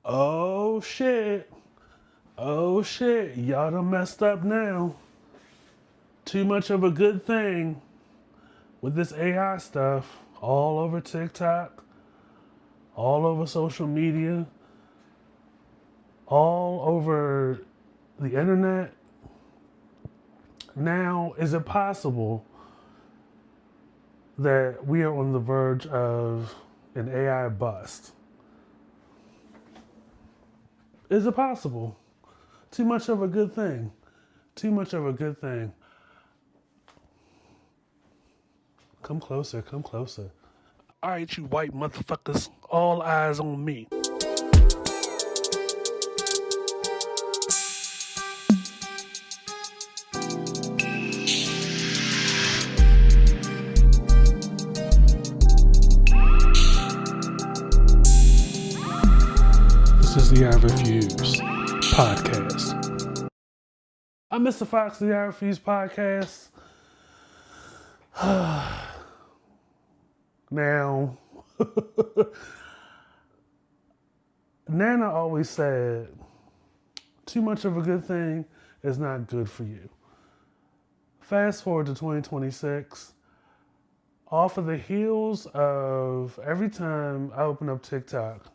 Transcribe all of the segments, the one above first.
Oh shit. Oh shit. Y'all done messed up now. Too much of a good thing with this AI stuff all over TikTok, all over social media, all over the internet. Now, is it possible that we are on the verge of an AI bust? Is it possible? Too much of a good thing. Too much of a good thing. Come closer, come closer. All right, you white motherfuckers, all eyes on me. This is the I Refuse podcast. I'm Mr. Fox, the I Refuse podcast. Now, Nana always said, too much of a good thing is not good for you. Fast forward to 2026, off of the heels of every time I open up TikTok,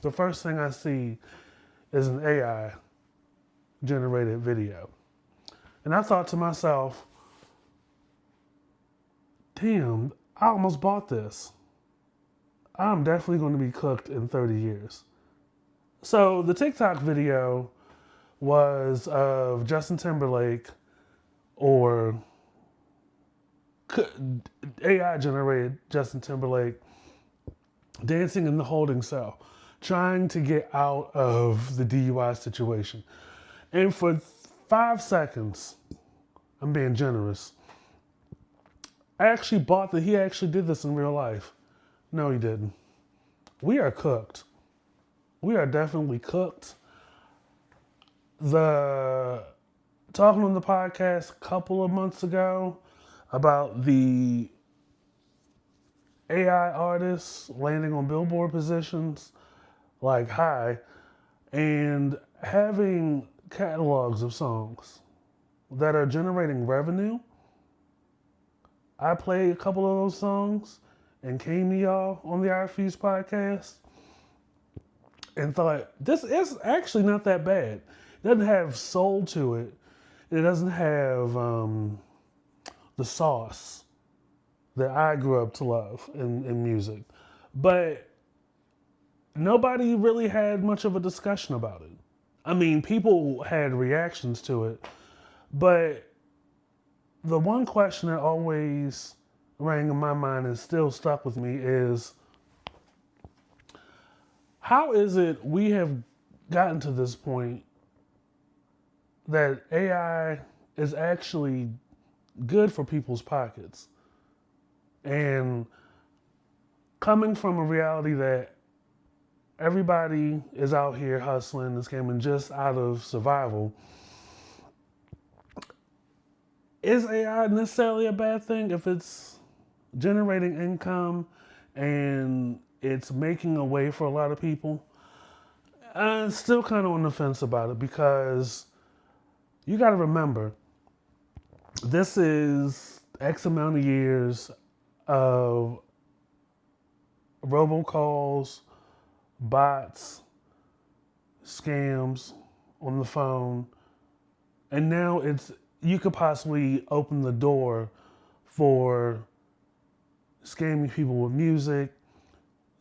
the first thing I see is an AI generated video. And I thought to myself, damn, I almost bought this. I'm definitely going to be cooked in 30 years. So the TikTok video was of Justin Timberlake or AI generated Justin Timberlake dancing in the holding cell, trying to get out of the DUI situation. And for 5 seconds, I'm being generous, I actually bought that he actually did this in real life. No, he didn't. We are cooked. We are definitely cooked. Talking on the podcast a couple of months ago about the AI artists landing on Billboard positions like high and having catalogs of songs that are generating revenue. I played a couple of those songs and came to y'all on the I Refuse podcast and thought, this is actually not that bad. It doesn't have soul to it. It doesn't have the sauce that I grew up to love in music. But nobody really had much of a discussion about it. I mean, people had reactions to it, but the one question that always rang in my mind and still stuck with me is, how is it we have gotten to this point that AI is actually good for people's pockets? And coming from a reality that everybody is out here hustling this game and just out of survival, is AI necessarily a bad thing if it's generating income and it's making a way for a lot of people? I'm still kind of on the fence about it because you got to remember, this is X amount of years of robocalls, bots, scams on the phone, and now you could possibly open the door for scamming people with music,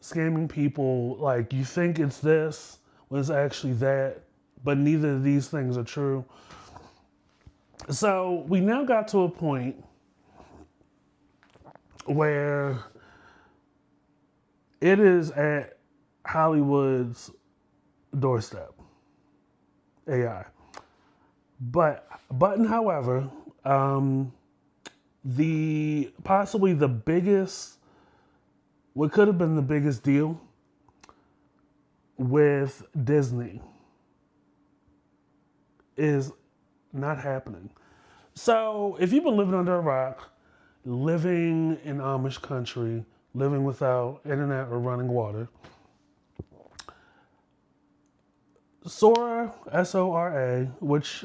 scamming people like you think it's this when it's actually that, but neither of these things are true. So we now got to a point where it is at Hollywood's doorstep, AI. But however, possibly the biggest, what could have been the biggest deal with Disney is not happening. So if you've been living under a rock, living in Amish country, living without internet or running water, Sora, Sora, which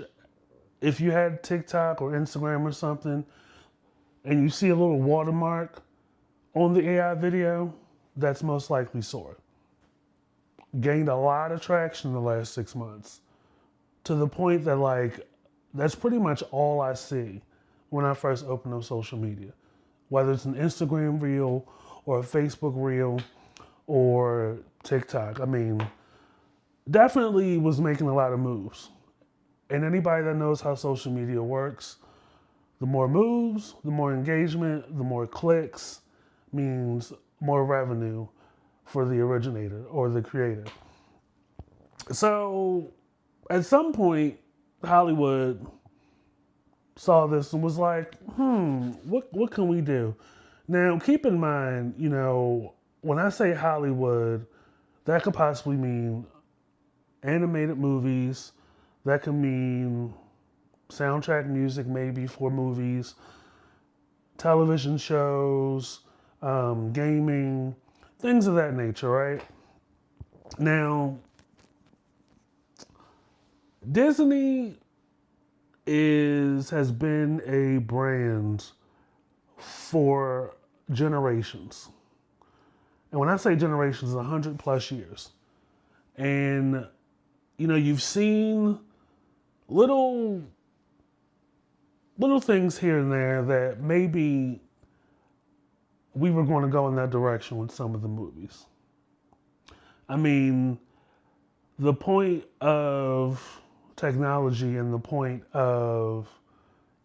if you had TikTok or Instagram or something, and you see a little watermark on the AI video, that's most likely Sora. Gained a lot of traction in the last 6 months to the point that, like, that's pretty much all I see when I first open up social media. Whether it's an Instagram reel or a Facebook reel or TikTok. I mean, definitely was making a lot of moves. And anybody that knows how social media works, the more moves, the more engagement, the more clicks means more revenue for the originator or the creator. So at some point, Hollywood saw this and was like, what can we do? Now, keep in mind, when I say Hollywood, that could possibly mean animated movies, that could mean soundtrack music maybe for movies, television shows, gaming, things of that nature, right? Now, Disney has been a brand for generations. And when I say generations, 100 plus years. And, you've seen little things here and there that maybe we were going to go in that direction with some of the movies. I mean, the point of technology and the point of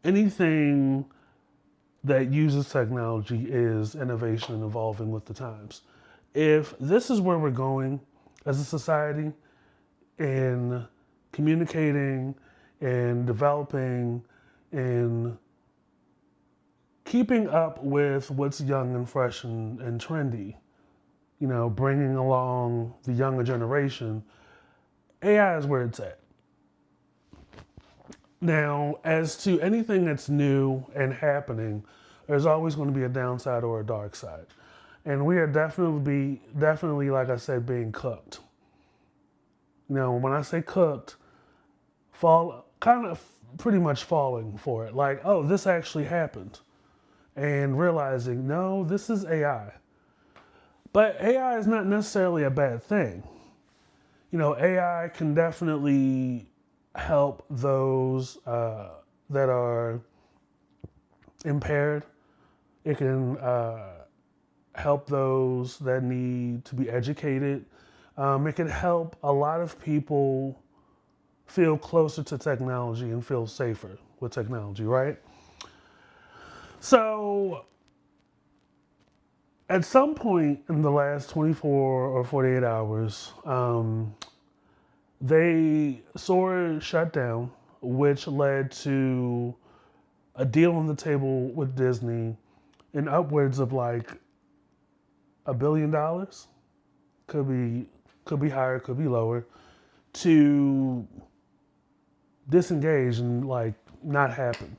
anything that uses technology is innovation and evolving with the times. If this is where we're going as a society in communicating and developing and keeping up with what's young and fresh and trendy, bringing along the younger generation, AI is where it's at. Now, as to anything that's new and happening, there's always going to be a downside or a dark side. And we are definitely, like I said, being cooked. When I say cooked, pretty much falling for it. Like, oh, this actually happened. And realizing, no, this is AI. But AI is not necessarily a bad thing. AI can definitely help those that are impaired. It can help those that need to be educated. It can help a lot of people feel closer to technology and feel safer with technology, right? So, at some point in the last 24 or 48 hours, they sort of shut down, which led to a deal on the table with Disney in upwards of like $1 billion. Could be higher, could be lower, to disengage and like not happen.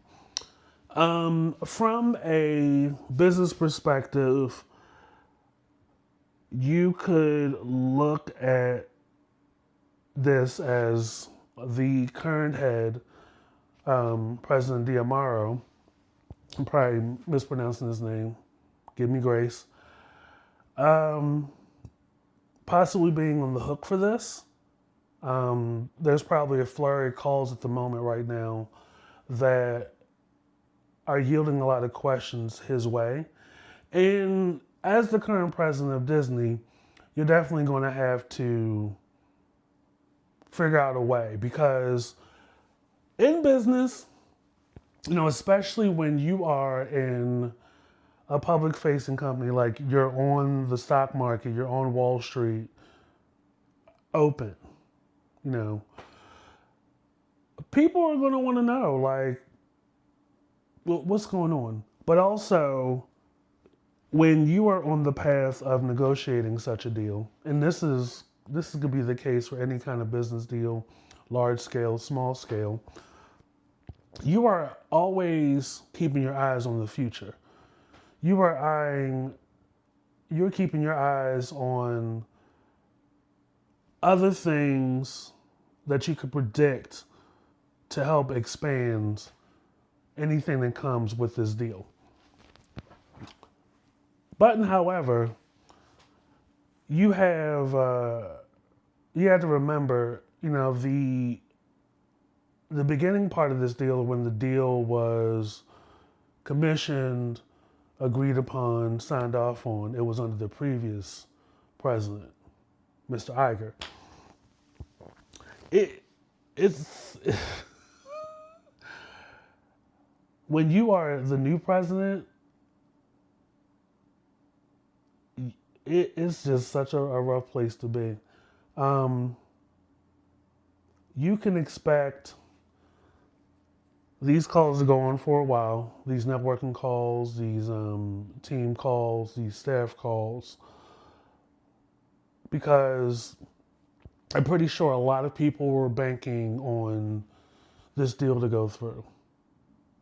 From a business perspective, you could look at this as the current head, President Diamaro, I'm probably mispronouncing his name, give me grace, possibly being on the hook for this. There's probably a flurry of calls at the moment right now that are yielding a lot of questions his way. And as the current president of Disney, you're definitely going to have to figure out a way, because in business, especially when you are in a public facing company, like you're on the stock market, you're on Wall Street, open, people are going to want to know, like, what's going on? But also, when you are on the path of negotiating such a deal, and this could be the case for any kind of business deal, large scale, small scale, you are always keeping your eyes on the future. You're keeping your eyes on other things that you could predict to help expand anything that comes with this deal. But, however, you have to remember, the beginning part of this deal, when the deal was commissioned, agreed upon, signed off on, it was under the previous president, Mr. Iger. It's when you are the new president, it's just such a rough place to be. You can expect these calls to go on for a while. These networking calls, these team calls, these staff calls, because I'm pretty sure a lot of people were banking on this deal to go through.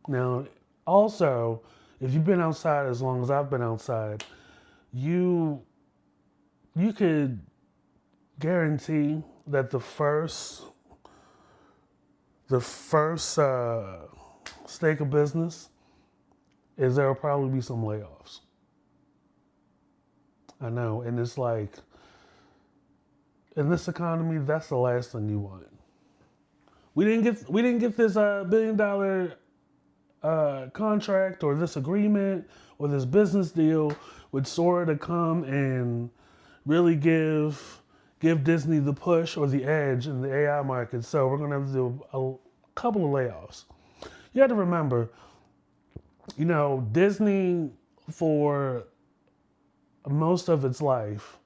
Now, also, if you've been outside as long as I've been outside, you could guarantee that the first stake of business is there will probably be some layoffs. I know, and it's like, in this economy, that's the last thing you want. We didn't get this $1 billion contract or this agreement or this business deal with Sora to come and really give Disney the push or the edge in the AI market. So we're going to have to do a couple of layoffs. You have to remember, Disney, for most of its life,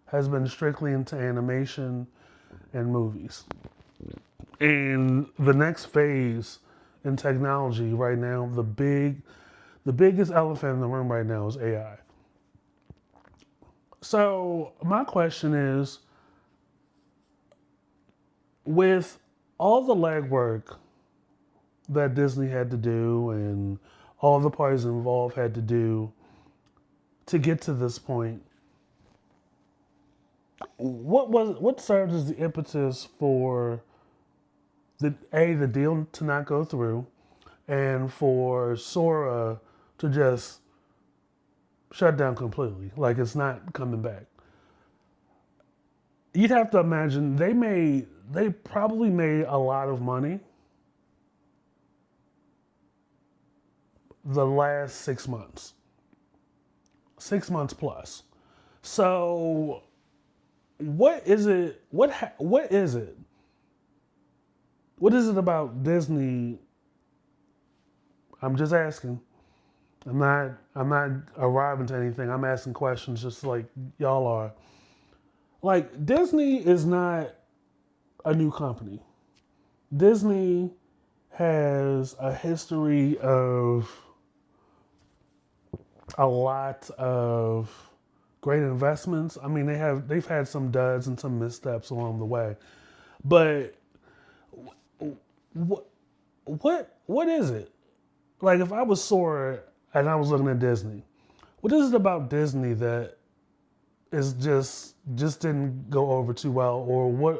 has been strictly into animation and movies. And the next phase in technology right now, the biggest elephant in the room right now is AI. So my question is, with all the legwork that Disney had to do and all the parties involved had to do to get to this point, what served as the impetus for the deal to not go through, and for Sora to just shut down completely, like it's not coming back? You'd have to imagine they probably made a lot of money the last 6 months. 6 months plus. So what is it? What is it? What is it about Disney? I'm just asking. I'm not arriving to anything. I'm asking questions just like y'all are. Like, Disney is not a new company. Disney has a history of a lot of great investments. I mean, they've had some duds and some missteps along the way. But what is it? Like, if I was Sora and I was looking at Disney, what is it about Disney that is just didn't go over too well? Or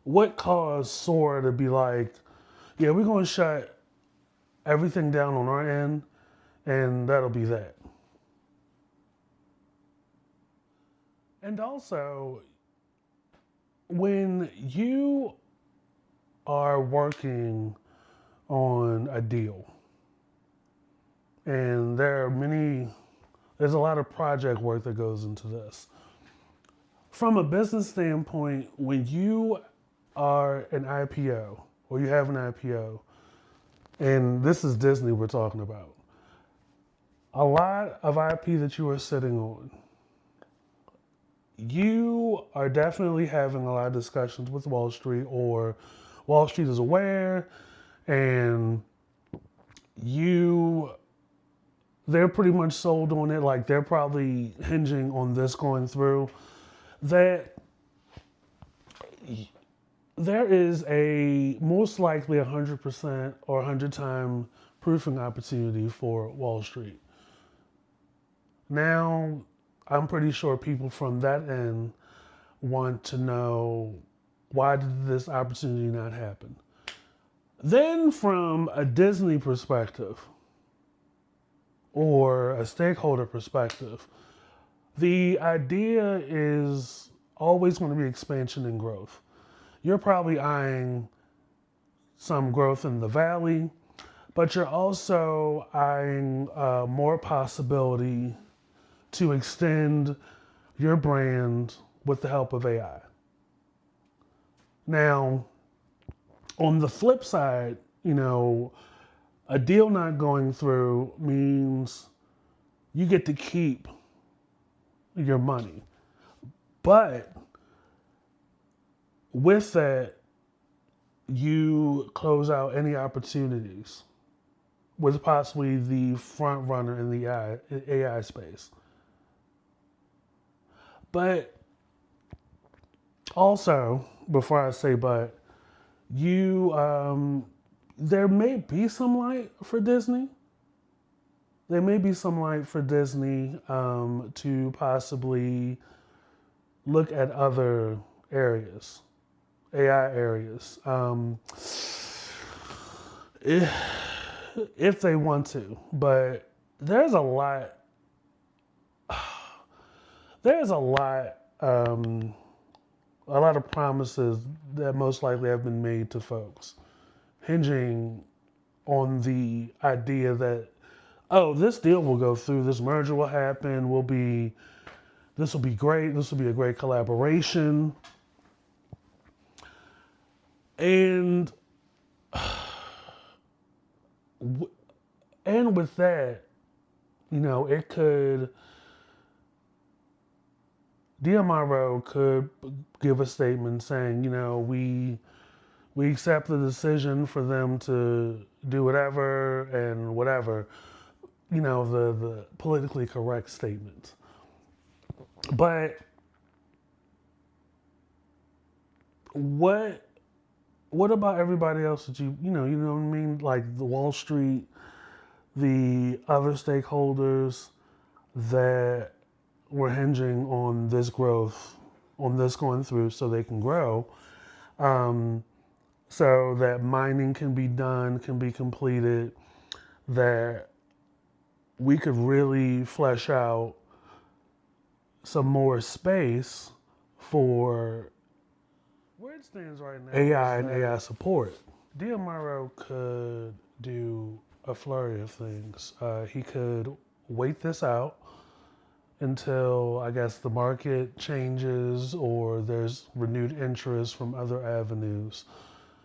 what caused Sora to be like, yeah, we're going to shut everything down on our end, and that'll be that? And also, when you are working on a deal, and there's a lot of project work that goes into this. From a business standpoint, when you are an IPO, or you have an IPO, and this is Disney we're talking about, a lot of IP that you are sitting on, you are definitely having a lot of discussions with Wall Street, or Wall Street is aware, and they're pretty much sold on it, like they're probably hinging on this going through, that there is a most likely 100% or 100 time proofing opportunity for Wall Street. Now, I'm pretty sure people from that end want to know Why did this opportunity not happen? Then, from a Disney perspective or a stakeholder perspective, the idea is always going to be expansion and growth. You're probably eyeing some growth in the valley, but you're also eyeing more possibility to extend your brand with the help of AI. Now, on the flip side, a deal not going through means you get to keep your money. But with that, you close out any opportunities with possibly the front runner in the AI space. But also, before I say but, there may be some light for Disney. There may be some light for Disney to possibly look at other areas, AI areas, if they want to. But there's a lot. There's a lot of promises that most likely have been made to folks, hinging on the idea that, oh, this deal will go through, this merger will happen, this will be great, this will be a great collaboration. And with that, it could, DMRO could give a statement saying, we accept the decision for them to do whatever and whatever, the politically correct statement. But what about everybody else that you know what I mean? Like the Wall Street, the other stakeholders that were hinging on this growth, on this going through so they can grow, so that mining can be done, can be completed, that we could really flesh out some more space for where it stands right now, AI and AI support. DMRO could do a flurry of things. He could wait this out until, I guess, the market changes or there's renewed interest from other avenues.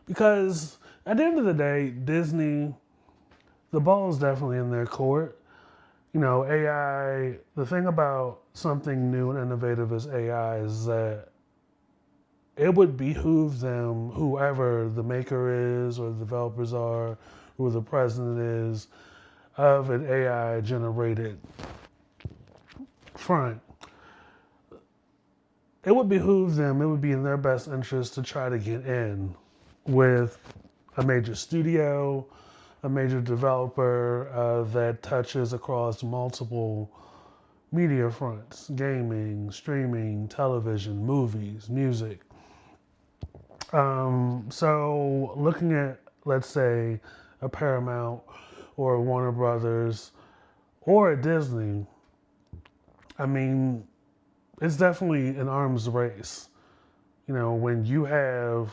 Because at the end of the day, Disney, the ball is definitely in their court. AI, the thing about something new and innovative as AI is that it would behoove them, whoever the maker is or the developers are, who the president is, of an AI generated front. It would behoove them, it would be in their best interest to try to get in with a major studio, a major developer that touches across multiple media fronts: gaming, streaming, television, movies, music. So looking at, let's say, a Paramount or a Warner Brothers or a Disney, I mean, it's definitely an arms race. When you have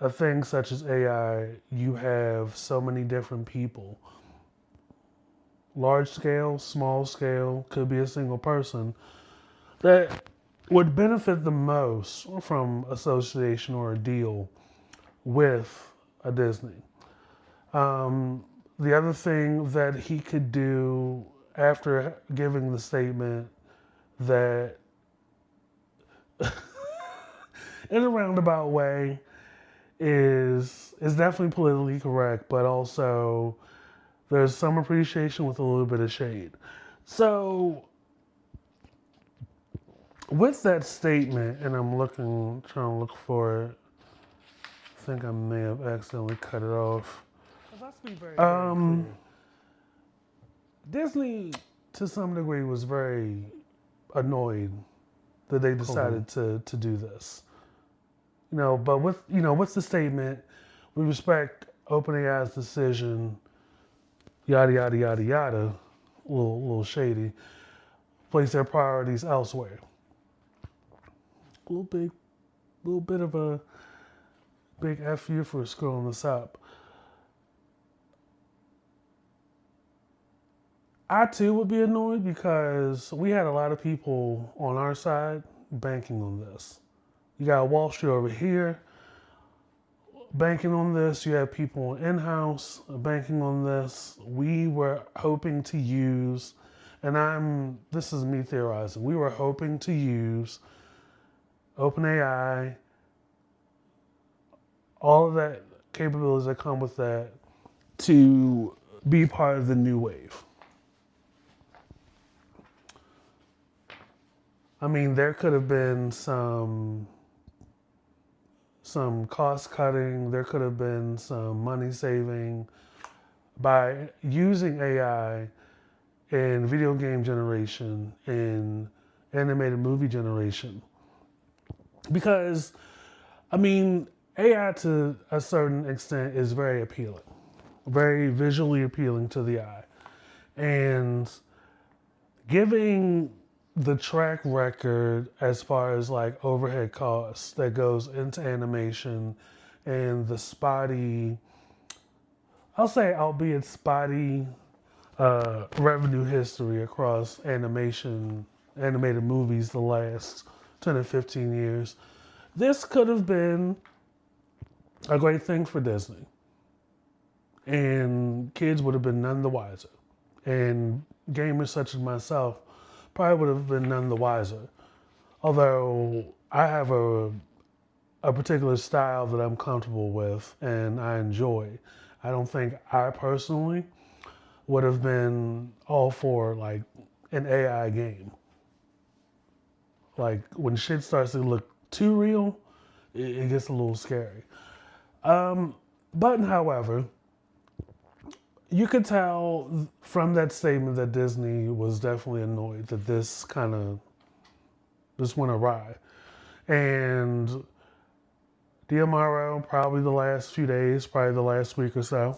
a thing such as AI, you have so many different people. Large scale, small scale, could be a single person that would benefit the most from association or a deal with a Disney. The other thing that he could do after giving the statement that, in a roundabout way, is definitely politically correct, but also there's some appreciation with a little bit of shade. So with that statement, and I'm trying to look for it. I think I may have accidentally cut it off. Let's be very clear. Disney, to some degree, was very annoyed that they decided to do this. But with the statement, we respect OpenAI's decision, yada yada yada yada, little shady. Place their priorities elsewhere. Little bit of a big F you for scrolling this up. I too would be annoyed because we had a lot of people on our side banking on this. You got Wall Street over here banking on this. You have people in-house banking on this. We were hoping to use, this is me theorizing, we were hoping to use OpenAI, all of that capabilities that come with that, to be part of the new wave. I mean, there could have been some cost cutting, there could have been some money saving by using AI in video game generation, in animated movie generation. Because, I mean, AI to a certain extent is very appealing, very visually appealing to the eye. And giving the track record as far as like overhead costs that goes into animation and the spotty, I'll say albeit spotty, revenue history across animated movies the last 10 or 15 years, this could have been a great thing for Disney. And kids would have been none the wiser. And gamers such as myself probably would have been none the wiser. Although I have a particular style that I'm comfortable with and I enjoy. I don't think I personally would have been all for like an AI game. Like when shit starts to look too real, it gets a little scary. But however, you could tell from that statement that Disney was definitely annoyed that this went awry. And DMRO, probably the last few days, probably the last week or so,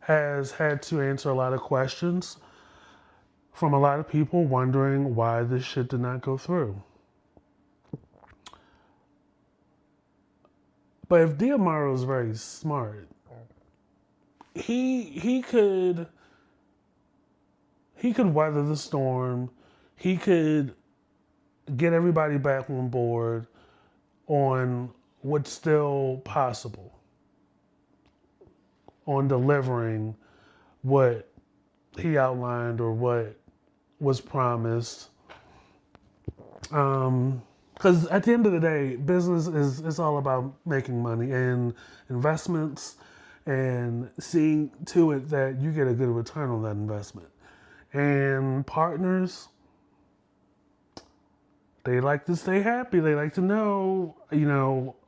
has had to answer a lot of questions from a lot of people wondering why this shit did not go through. But if DMRO is very smart, he could weather the storm. He could get everybody back on board on what's still possible, on delivering what he outlined or what was promised. Because at the end of the day, business is all about making money and investments and seeing to it that you get a good return on that investment. And partners, they like to stay happy. They like to know,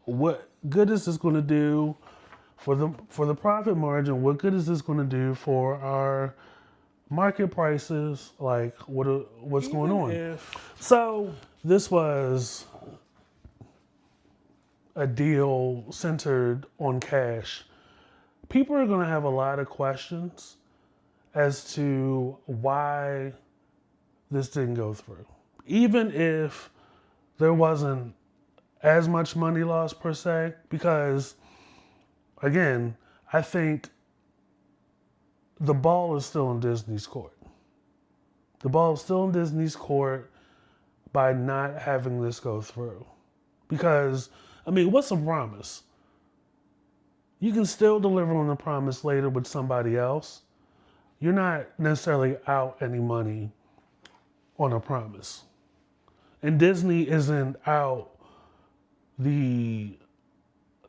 what good is this going to do for the profit margin? What good is this going to do for our market prices? Like, what's going on? So this was a deal centered on cash. People are going to have a lot of questions as to why this didn't go through. Even if there wasn't as much money lost per se, because again, I think the ball is still in Disney's court. The ball is still in Disney's court by not having this go through. Because, what's a promise? You can still deliver on the promise later with somebody else. You're not necessarily out any money on a promise. And Disney isn't out the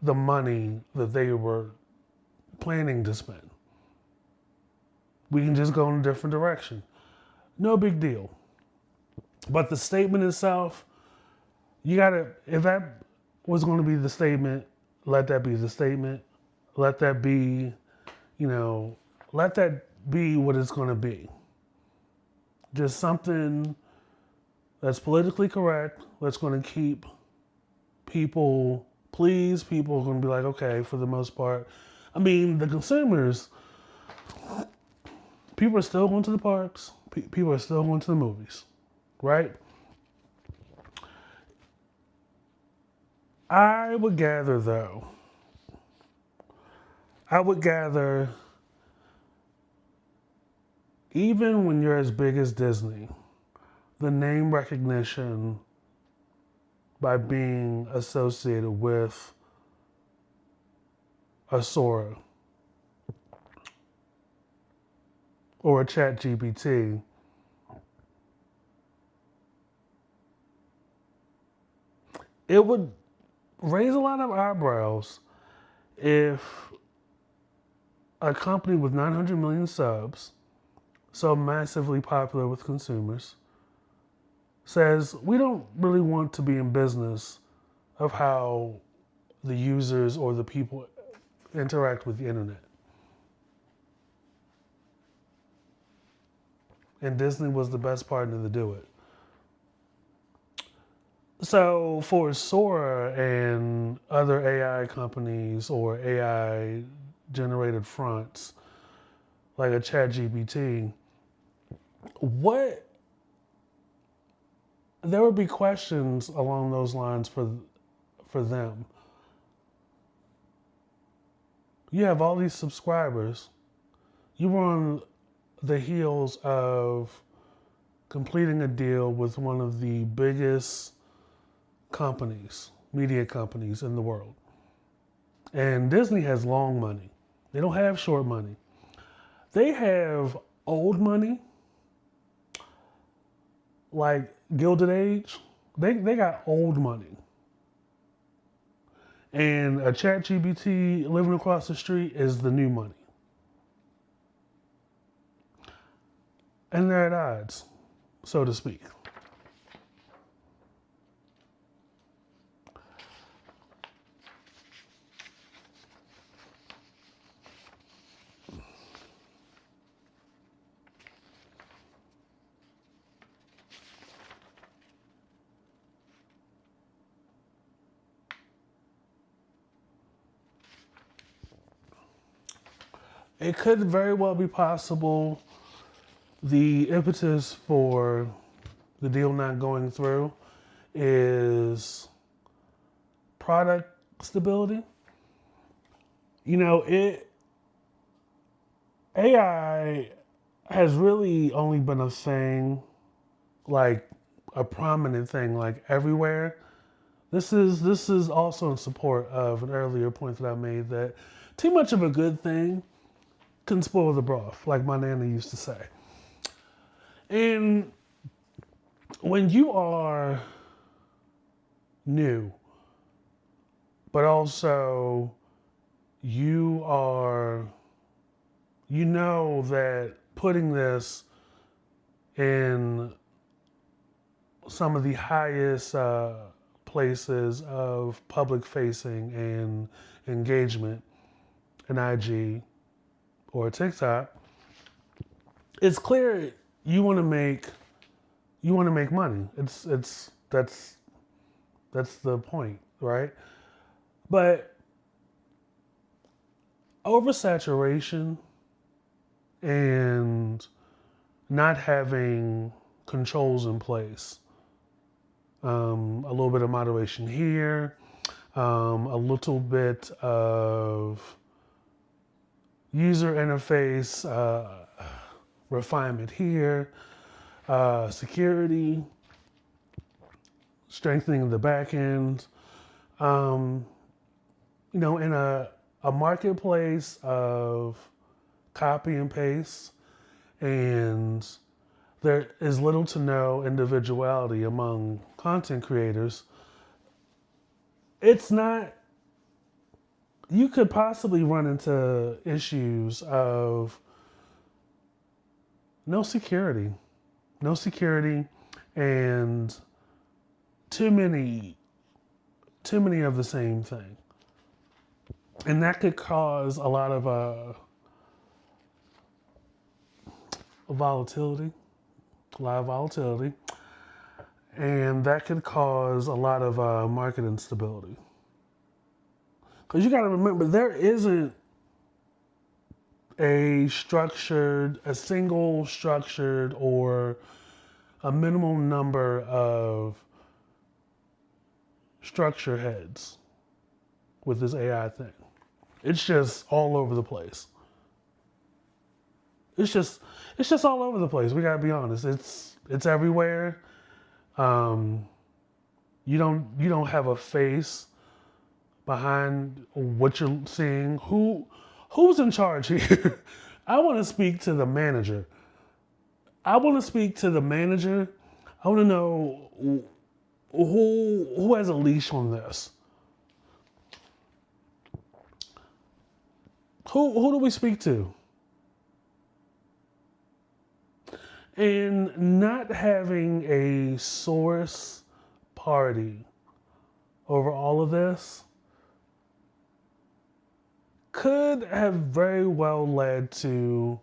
money that they were planning to spend. We can just go in a different direction. No big deal. But the statement itself, if that was going to be the statement, let that be the statement. Let that be, let that be what it's going to be. Just something that's politically correct, that's going to keep people please. People are going to be like, okay, for the most part. I mean, the consumers, people are still going to the parks. People are still going to the movies, right? I would gather, though, even when you're as big as Disney, the name recognition by being associated with a Sora or a ChatGPT, it would raise a lot of eyebrows if a company with 900 million subs, so massively popular with consumers, says we don't really want to be in business of how the users or the people interact with the internet. And Disney was the best partner to do it. So for Sora and other AI companies or AI generated fronts like a ChatGPT, what there would be questions along those lines for them. You have all these subscribers. You were on the heels of completing a deal with one of the biggest companies, media companies in the world. And Disney has long money. They don't have short money. They have old money, like Gilded Age. They got old money. And a ChatGPT living across the street is the new money. And they're at odds, so to speak. It could very well be possible the impetus for the deal not going through is product stability. You know, AI has really only been a thing, like a prominent thing, like everywhere. This is also in support of an earlier point that I made that too much of a good thing can spoil the broth, like my nana used to say. And when you are new, but also you know that putting this in some of the highest places of public facing and engagement in IG or TikTok, it's clear you want to make money. That's the point, right? But oversaturation and not having controls in place, a little bit of moderation here, a little bit of user interface refinement here, security, strengthening the back end. You know, in a marketplace of copy and paste, and there is little to no individuality among content creators, it's not, you could possibly run into issues of no security, and too many of the same thing. And that could cause a lot of volatility, And that could cause a lot of market instability. Because you got to remember, there isn't a single structured or a minimum number of structure heads with this AI thing. It's just all over the place. It's just all over the place. We gotta be honest. It's everywhere. Um, you don't have a face behind what you're seeing. Who's in charge here? I want to speak to the manager. I want to speak to the manager. I want to know who has a leash on this. Who do we speak to? And not having a source party over all of this could have very well led to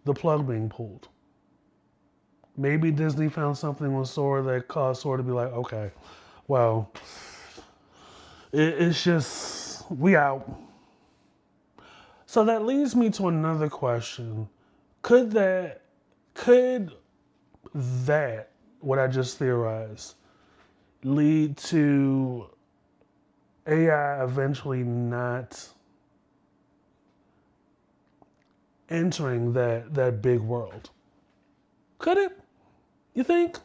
the plug being pulled. Maybe Disney found something with Sora that caused Sora to be like, okay, well, it's just, we out. So that leads me to another question. Could that, what I just theorized, lead to AI eventually not entering that big world? Could it? You think?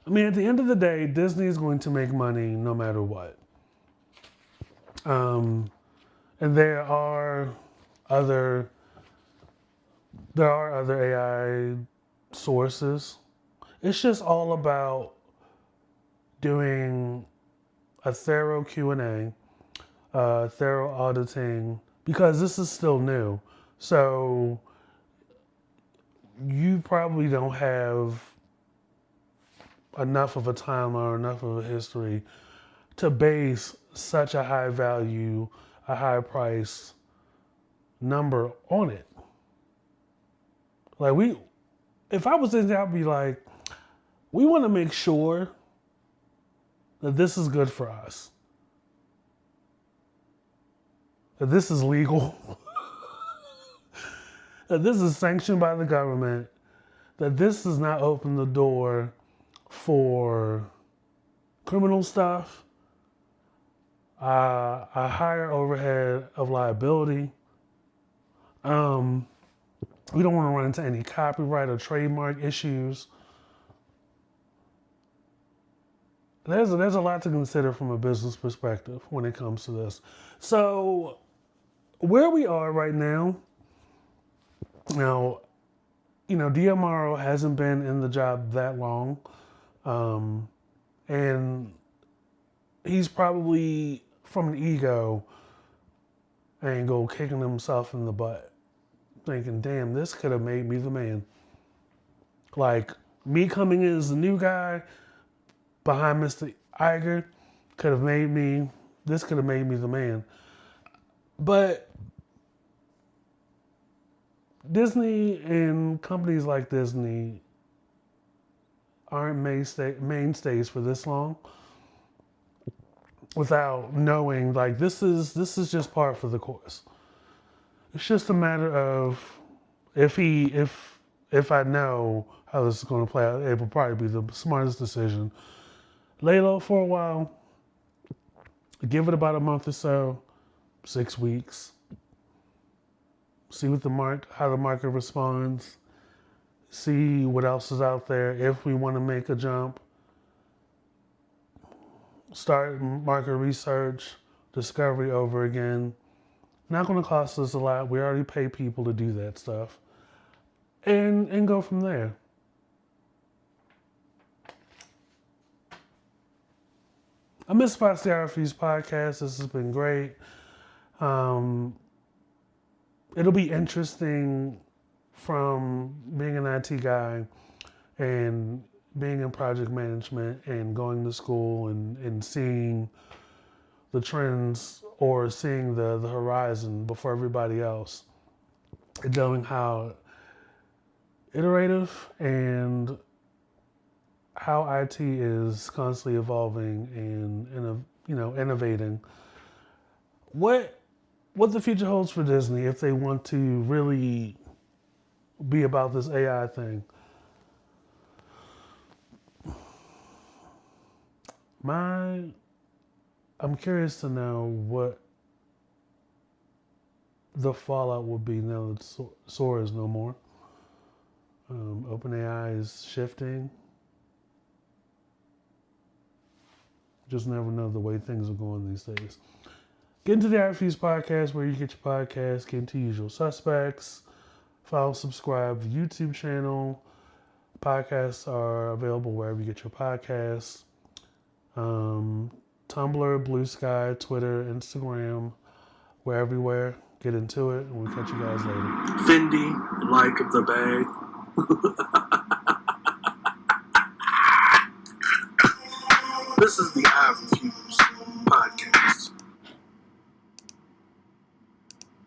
I mean, at the end of the day, Disney is going to make money no matter what. And there are other AI sources. It's just all about doing a thorough Q&A, thorough auditing, because this is still new. So you probably don't have enough of a timeline or enough of a history to base such a high value, a high price number on it. Like if I was in there, I'd be like, we want to make sure that this is good for us, that this is legal, that this is sanctioned by the government, that this does not open the door for criminal stuff, a higher overhead of liability. We don't want to run into any copyright or trademark issues. There's a lot to consider from a business perspective when it comes to this. So where we are right now, DMRO hasn't been in the job that long. And he's probably, from an ego angle, kicking himself in the butt, thinking, damn, this could have made me the man. Like, me coming in as the new guy behind Mr. Iger could have made me the man. But Disney and companies like Disney aren't mainstays for this long without knowing, like, this is just par for the course. It's just a matter of if I know how this is going to play out, it will probably be the smartest decision. Lay low for a while, give it about a month or so, 6 weeks, see how the market responds, see what else is out there. If we want to make a jump, start market research, discovery over again. Not going to cost us a lot. We already pay people to do that stuff, and go from there. I miss Fostiaraphy's podcast. This has been great. It'll be interesting from being an IT guy and being in project management and going to school and seeing the trends or seeing the horizon before everybody else, and knowing how iterative and how IT is constantly evolving and innovating. What the future holds for Disney if they want to really be about this AI thing. I'm curious to know what the fallout will be now that Sora is no more. OpenAI is shifting. Just never know the way things are going these days. Get into the iRefuse podcast where you get your podcast. Get into Usual Suspects. Follow, subscribe to the YouTube channel. Podcasts are available wherever you get your podcasts. Tumblr, Blue Sky, Twitter, Instagram. We're everywhere. Get into it, and we'll catch you guys later. Fendi, like the bag. This is the iRefuse podcast.